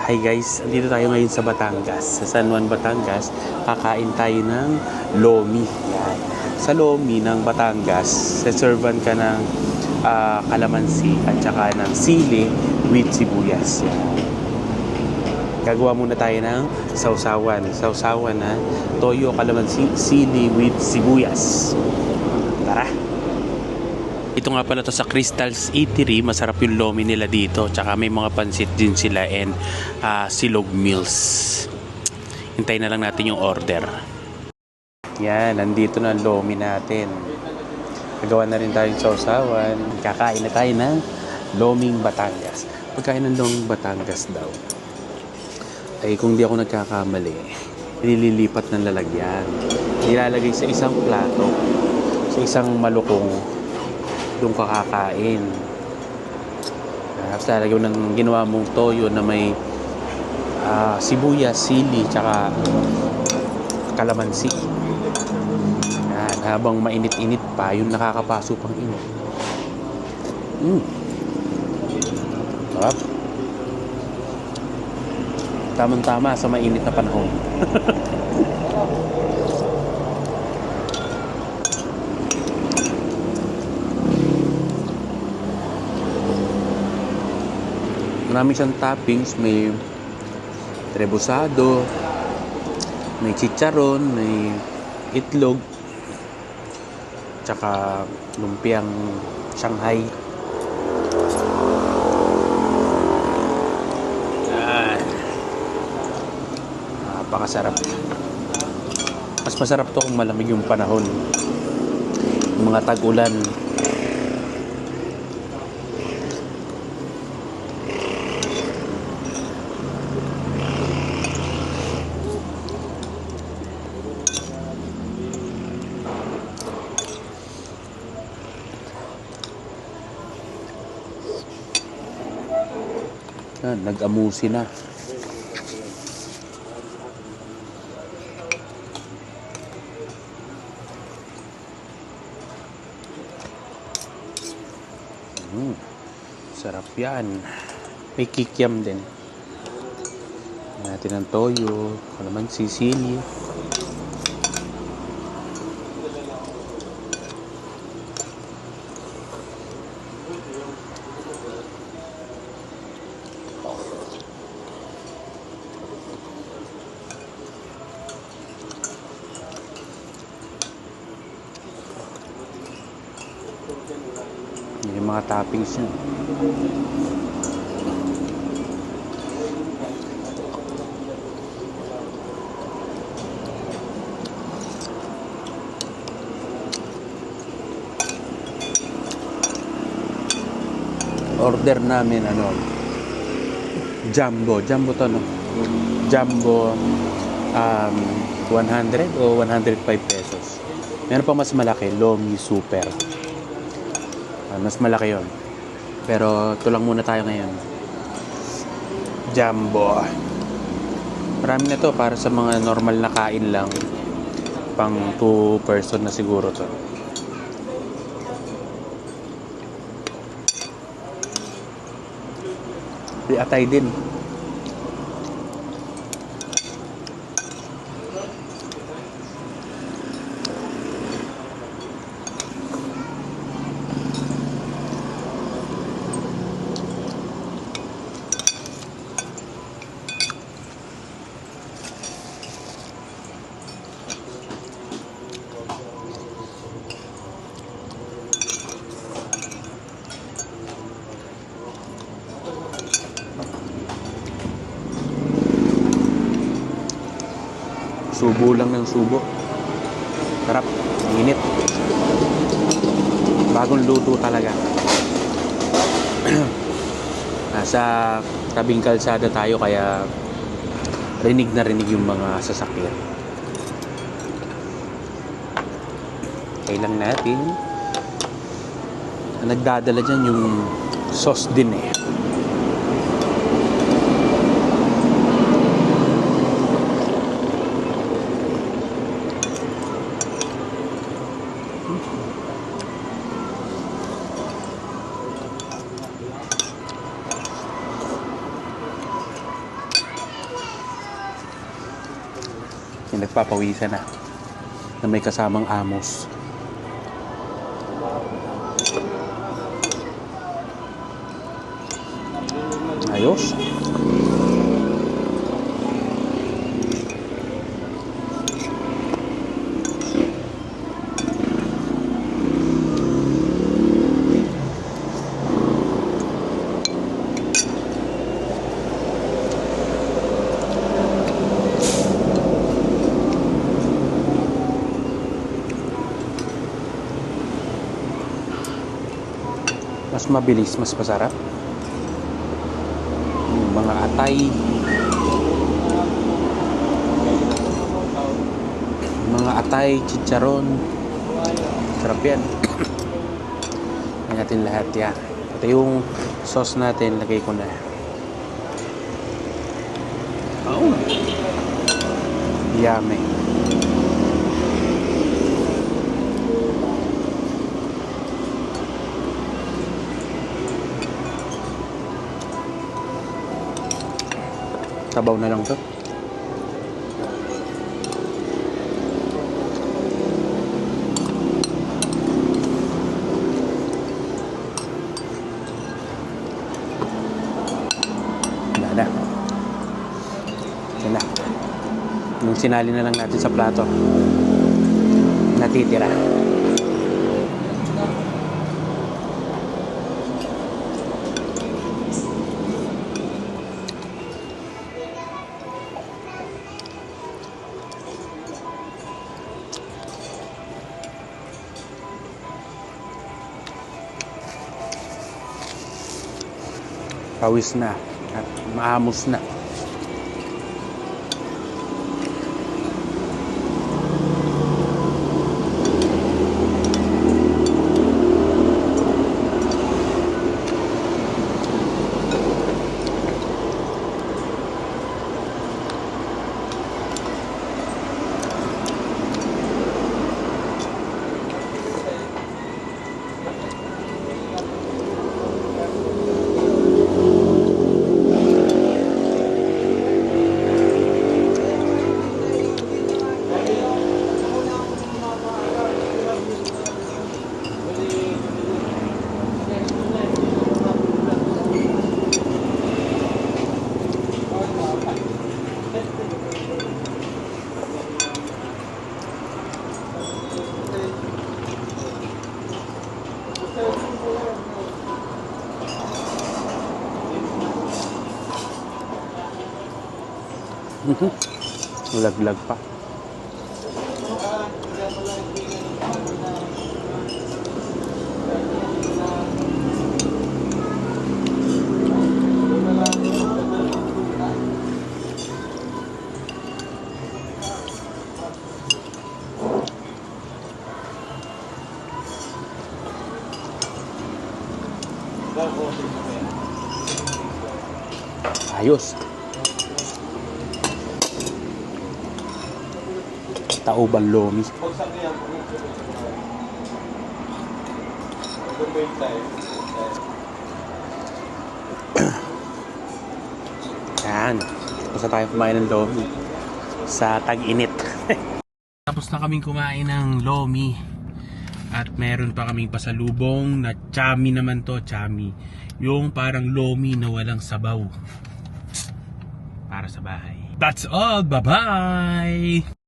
Hi guys, andito tayo ngayon sa Batangas, sa San Juan, Batangas. Kakain tayo ng lomi. Yan. Sa lomi ng Batangas, seservan ka ng kalamansi at saka ng sili with sibuyas. Yan. Gagawa muna tayo ng sausawan. Sausawan na toyo, kalamansi, sili with sibuyas. Tara! Ito nga pala to sa Crystals Eatery. Masarap yung lomi nila dito. Tsaka may mga pansit din sila and silog meals. Hintayin na lang natin yung order. Yan, nandito na ang lomi natin. Nagawa na rin tayong sausawan. Kakain na tayo ng loming Batangas. Pagkain ng loming Batangas daw, ay kung di ako nagkakamali, nililipat ng lalagyan. Nilalagay sa isang plato, sa isang malukong, doon ka kakain. Tapos lalagyan ng ginawa mong toyo na may sibuyas, sili, tsaka kalamansi. Yan, habang mainit-init pa, yung nakakapaso pang init. Sarap. Tamang-tama sa mainit na panahon. Marami siyang toppings, may rebusado, may chicharon, may itlog, tsaka lumpiang Shanghai. Yan. Napakasarap. Mas masarap to kung malamig yung panahon. Yung mga tag-ulan. Yan, nag-amusi na. Sarap yan. May kikiam din. Natin ng toyo, kalamansi, sili. Yung mga toppings niya. Order namin jumbo to, no? Jumbo 100 o 105 pesos. Meron pa mas malaki, Lomi Super. Mas malaki yon. Pero ito lang muna tayo ngayon. Jumbo. Marami na to para sa mga normal na kain lang. Pang 2 person na siguro to. Di atay din. Subo lang ng subo. Sarap. Init. Bagong luto talaga. Nasa tabing kalsada tayo kaya rinig na rinig yung mga sasakyan. Kailang natin. Ang nagdadala dyan yung sauce din eh. Yung nagpapawisan na. Na may kasamang amos. Ayos. Mas mabilis, mas masarap. Yung mga atay, chicharon, sarap yan. Lagyan natin lahat yan. Ito yung sauce natin, lagay ko na. Oh, yummy. Sabaw na lang to. Wala na. Yan na. Yung sinali na lang natin sa plato. Natitira. Pawis na at maamos na. Laglag pa. Ayos. Tauban lomi. Yan. Basta tayo kumain ng lomi sa tag-init. Tapos na kaming kumain ng lomi. At meron pa kaming pasalubong na chami naman to. Chami. Yung parang lomi na walang sabaw. Para sa bahay. That's all. Bye-bye!